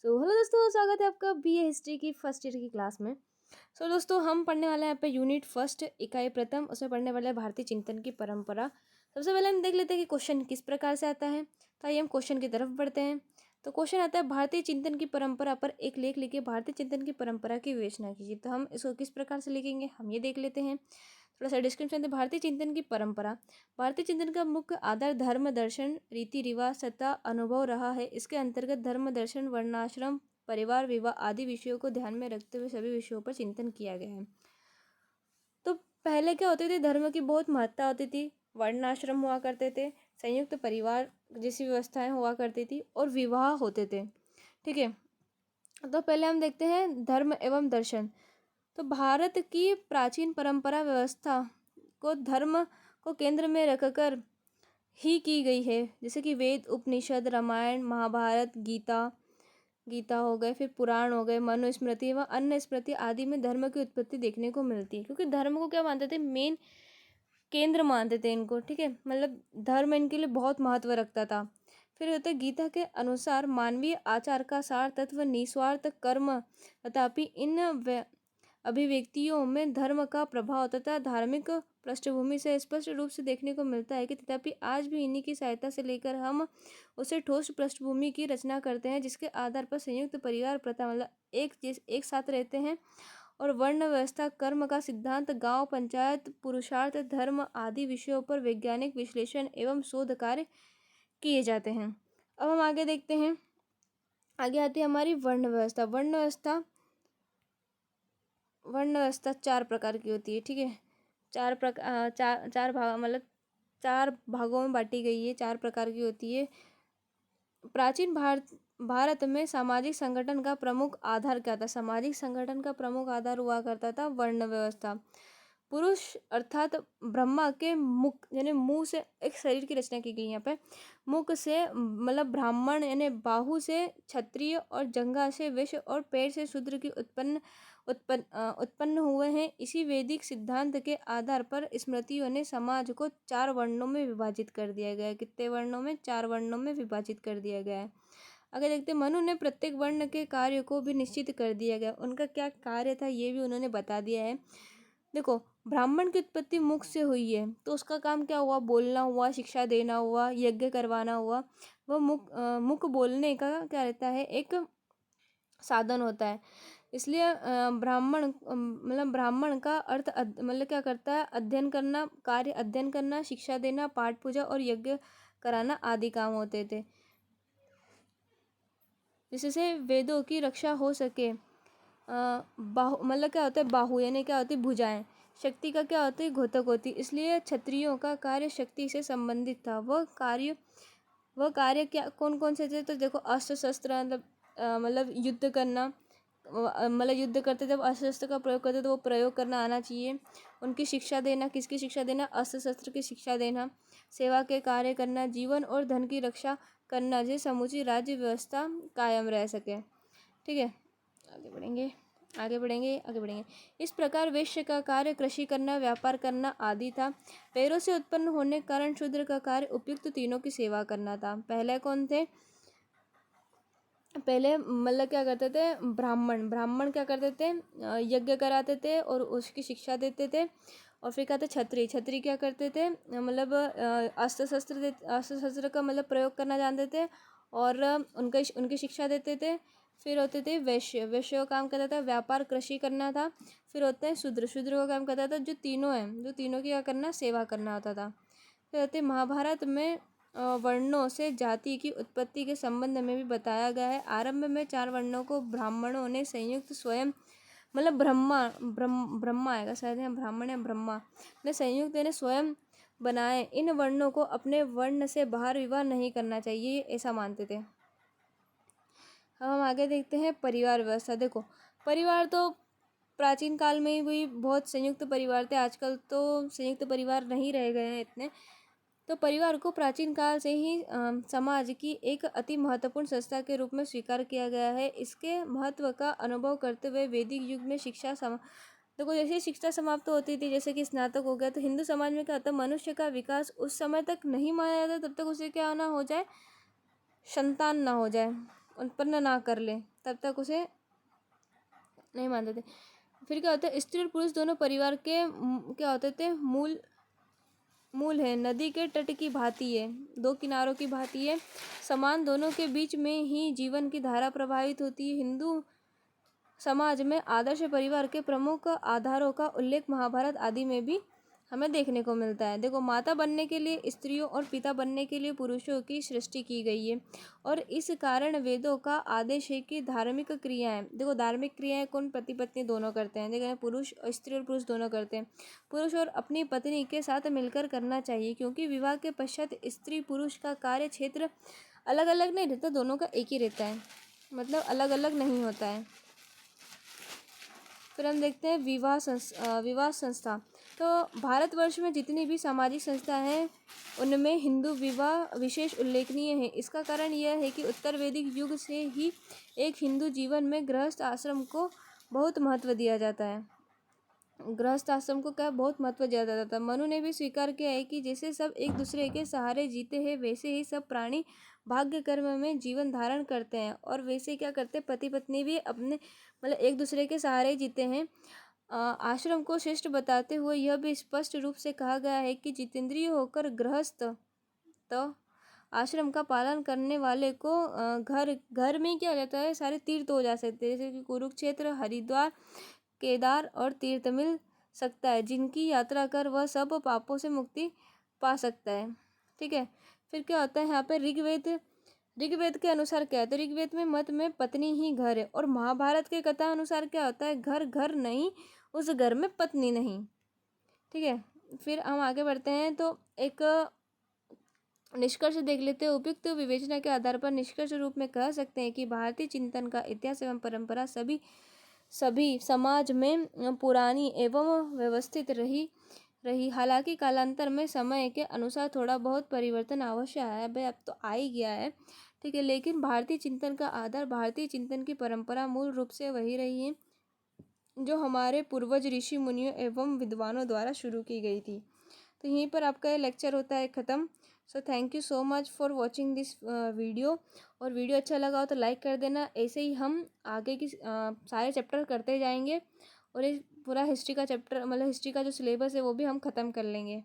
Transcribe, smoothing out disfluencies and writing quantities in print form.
Hello दोस्तों, स्वागत है आपका बीए हिस्ट्री की फर्स्ट ईयर की क्लास में। दोस्तों, हम पढ़ने वाले हैं यहाँ पे यूनिट फर्स्ट इकाई प्रथम। उसमें पढ़ने वाले हैं भारतीय चिंतन की परंपरा। सबसे पहले हम देख लेते हैं कि क्वेश्चन किस प्रकार से आता है। तो आइए हम क्वेश्चन की तरफ बढ़ते हैं। तो क्वेश्चन आता है, भारतीय चिंतन की परंपरा पर एक लेख लिखिए। भारतीय चिंतन की परंपरा की विवेचना कीजिए। तो हम इसको किस प्रकार से लिखेंगे हम ये देख लेते हैं। थोड़ा सा डिस्क्रिप्शन दे। भारतीय चिंतन की परंपरा। भारतीय चिंतन का मुख्य आधार धर्म, दर्शन, रीति रिवाज, सत्ता, अनुभव रहा है। इसके अंतर्गत धर्म, दर्शन, वर्णाश्रम, परिवार, विवाह आदि विषयों को ध्यान में रखते हुए सभी विषयों पर चिंतन किया गया है। तो पहले क्या होते थे, धर्म की बहुत महत्ता होती थी, वर्णाश्रम हुआ करते थे, संयुक्त परिवार जैसी व्यवस्थाएं हुआ करती थी और विवाह होते थे। ठीक है, तो पहले हम देखते हैं धर्म एवं दर्शन। तो भारत की प्राचीन परंपरा व्यवस्था को धर्म को केंद्र में रखकर ही की गई है। जैसे कि वेद, उपनिषद, रामायण, महाभारत, गीता हो गए, फिर पुराण हो गए, मनुस्मृति व अन्य स्मृति आदि में धर्म की उत्पत्ति देखने को मिलती है। क्योंकि धर्म को क्या मानते थे, मेन केंद्र मानते थे इनको। ठीक है, मतलब धर्म इनके लिए बहुत महत्व रखता था। फिर होते गीता के अनुसार मानवीय आचार का सार तत्व निस्वार्थ कर्म, तथापि इन अभिव्यक्तियों में धर्म का प्रभाव तथा धार्मिक पृष्ठभूमि से स्पष्ट रूप से देखने को मिलता है। कि तथापि आज भी इन्हीं की सहायता से लेकर हम उसे ठोस पृष्ठभूमि की रचना करते हैं, जिसके आधार पर संयुक्त परिवार प्रथा मतलब एक साथ रहते हैं, और वर्ण व्यवस्था, कर्म का सिद्धांत, गांव पंचायत, पुरुषार्थ, धर्म आदि विषयों पर वैज्ञानिक विश्लेषण एवं शोध कार्य किए जाते हैं। अब हम आगे देखते हैं। आगे आती है हमारी वर्ण व्यवस्था। वर्ण व्यवस्था 4 प्रकार की होती है। ठीक है, चार भाग मतलब 4 भागों में बांटी गई है, 4 प्रकार की होती है। प्राचीन भारत में सामाजिक संगठन का प्रमुख आधार क्या था? सामाजिक संगठन का प्रमुख आधार हुआ करता था वर्ण व्यवस्था। पुरुष अर्थात ब्रह्मा के मुख यानी मुंह से एक शरीर की रचना की गई यहाँ पे। मुख से मतलब ब्राह्मण यानी बाहु से क्षत्रिय, और जंघा से वैश्य, और पैर से शूद्र की उत्पन्न हुए हैं। इसी वैदिक सिद्धांत के आधार पर स्मृतियों ने समाज को 4 वर्णों में विभाजित कर दिया गया है। कितने वर्णों में? 4 वर्णों में विभाजित कर दिया गया है। अगर देखते हैं, मनु ने प्रत्येक वर्ण के कार्य को भी निश्चित कर दिया गया। उनका क्या कार्य था ये भी उन्होंने बता दिया है। देखो, ब्राह्मण की उत्पत्ति मुख से हुई है, तो उसका काम क्या हुआ? बोलना हुआ, शिक्षा देना हुआ, यज्ञ करवाना हुआ। वह मुख बोलने का क्या रहता है, एक साधन होता है। इसलिए ब्राह्मण का अर्थ मतलब क्या करता है? अध्ययन करना, कार्य अध्ययन करना, शिक्षा देना, पाठ पूजा और यज्ञ कराना आदि काम होते थे, जिससे वेदों की रक्षा हो सके। बाहु मतलब क्या होता है? बाहु यानी क्या होती है? भुजाएं। शक्ति का क्या होती है? घोतक होती। इसलिए क्षत्रियों का कार्य शक्ति से संबंधित था। वह कार्य क्या कौन कौन से थे? तो देखो, अस्त्र शस्त्र मतलब युद्ध करना, मतलब युद्ध करते जब अस्त्र शस्त्र का प्रयोग करते तो वो प्रयोग करना आना चाहिए। उनकी शिक्षा देना, किसकी शिक्षा देना? अस्त्र शस्त्र की शिक्षा देना। सेवा के कार्य करना, जीवन और धन की रक्षा करना, जिससे समूची राज्य व्यवस्था कायम रह सके। ठीक है, आगे बढ़ेंगे। इस प्रकार वैश्य का कार्य कृषि करना, व्यापार करना आदि था। पैरों से उत्पन्न होने के कारण शूद्र का कार्य उपयुक्त तीनों की सेवा करना था। पहले कौन थे? पहले मतलब क्या करते थे? ब्राह्मण क्या करते थे? यज्ञ कराते थे और उसकी शिक्षा देते थे। और फिर क्या थे? छत्री क्या करते थे? मतलब अस्त्र शस्त्र का मतलब प्रयोग करना जानते थे और उनकी शिक्षा देते थे। फिर होते थे वैश्य का काम करता था व्यापार कृषि करना था। फिर होते हैं शूद्र का काम करता था जो तीनों की क्या करना? सेवा करना होता था। फिर होते महाभारत में वर्णों से जाति की उत्पत्ति के संबंध में भी बताया गया है। आरंभ में 4 वर्णों को ब्राह्मणों ने संयुक्त स्वयं मतलब ब्रह्मा आएगा शायद, यहाँ ब्राह्मण या ब्रह्मा ने संयुक्त ने स्वयं बनाए। इन वर्णों को अपने वर्ण से बाहर विवाह नहीं करना चाहिए, ऐसा मानते थे। हम आगे देखते हैं परिवार व्यवस्था। देखो, परिवार तो प्राचीन काल में ही भी बहुत संयुक्त परिवार थे। आजकल तो संयुक्त परिवार नहीं रह गए हैं इतने। तो परिवार को प्राचीन काल से ही समाज की एक अति महत्वपूर्ण संस्था के रूप में स्वीकार किया गया है। इसके महत्व का अनुभव करते हुए वैदिक युग में देखो, जैसे ही शिक्षा समाप्त होती थी, जैसे कि स्नातक हो गया, तो हिंदू समाज में क्या होता है? मनुष्य का विकास उस समय तक नहीं माना जाता तब तक उसे क्या ना हो जाए? संतान ना हो जाए। उत्पन्न ना कर ले तब तक उसे नहीं मानते थे। फिर क्या होता है, स्त्री और पुरुष दोनों परिवार के क्या होते थे, मूल मूल है, नदी के तट की भांति है, दो किनारों की भांति है, समान दोनों के बीच में ही जीवन की धारा प्रवाहित होती है। हिंदू समाज में आदर्श परिवार के प्रमुख आधारों का उल्लेख महाभारत आदि में भी हमें देखने को मिलता है। देखो, माता बनने के लिए स्त्रियों और पिता बनने के लिए पुरुषों की सृष्टि की गई है और इस कारण वेदों का आदेश है कि धार्मिक क्रियाएं, देखो धार्मिक क्रियाएं कौन, पति पत्नी दोनों करते हैं। देखो, पुरुष, स्त्री और पुरुष दोनों करते हैं। पुरुष और अपनी पत्नी के साथ मिलकर करना चाहिए, क्योंकि विवाह के पश्चात स्त्री पुरुष का कार्य क्षेत्र अलग अलग नहीं रहता, दोनों का एक ही रहता है, मतलब अलग अलग नहीं होता है। फिर हम देखते हैं विवाह संस्था। तो भारतवर्ष में जितनी भी सामाजिक संस्था हैं उनमें हिंदू विवाह विशेष उल्लेखनीय है। इसका कारण यह है कि उत्तर वैदिक युग से ही एक हिंदू जीवन में गृहस्थ आश्रम को बहुत महत्व दिया जाता है। गृहस्थ आश्रम को क्या बहुत महत्व दिया जाता था। मनु ने भी स्वीकार किया है कि जैसे सब एक दूसरे के सहारे जीते हैं वैसे ही सब प्राणी भाग्य कर्म में जीवन धारण करते हैं और वैसे क्या करते हैं, पति पत्नी भी अपने मतलब एक दूसरे के सहारे जीते हैं। आश्रम को श्रेष्ठ बताते हुए यह भी स्पष्ट रूप से कहा गया है कि जितेंद्रिय होकर गृहस्थ तो आश्रम का पालन करने वाले को घर घर में क्या हो जाता है, सारे तीर्थ हो जा सकते हैं, जैसे कि कुरुक्षेत्र, हरिद्वार, केदार और तीर्थ मिल सकता है, जिनकी यात्रा कर वह सब पापों से मुक्ति पा सकता है। ठीक है। फिर क्या होता है यहाँ पे, ऋग्वेद के अनुसार क्या है, तो ऋग्वेद में मत में पत्नी ही घर है और महाभारत के कथा अनुसार क्या होता है, घर घर नहीं, उस घर में पत्नी नहीं। ठीक है। फिर हम आगे बढ़ते हैं तो एक निष्कर्ष देख लेते हैं। उपयुक्त विवेचना के आधार पर निष्कर्ष रूप में कह सकते हैं कि भारतीय चिंतन का इतिहास एवं परंपरा सभी समाज में पुरानी एवं व्यवस्थित रही। हालांकि कालांतर में समय के अनुसार थोड़ा बहुत परिवर्तन अवश्य आया है, भाई अब तो आ ही गया है। ठीक है। लेकिन भारतीय चिंतन का आधार, भारतीय चिंतन की परंपरा मूल रूप से वही रही है जो हमारे पूर्वज ऋषि मुनियों एवं विद्वानों द्वारा शुरू की गई थी। तो यहीं पर आपका ये लेक्चर होता है ख़त्म। So thank you so much for watching this video. और वीडियो अच्छा लगा हो तो लाइक कर देना। ऐसे ही हम आगे की सारे चैप्टर करते जाएंगे और ये पूरा हिस्ट्री का चैप्टर, मतलब हिस्ट्री का जो सिलेबस है वो भी हम ख़त्म कर लेंगे।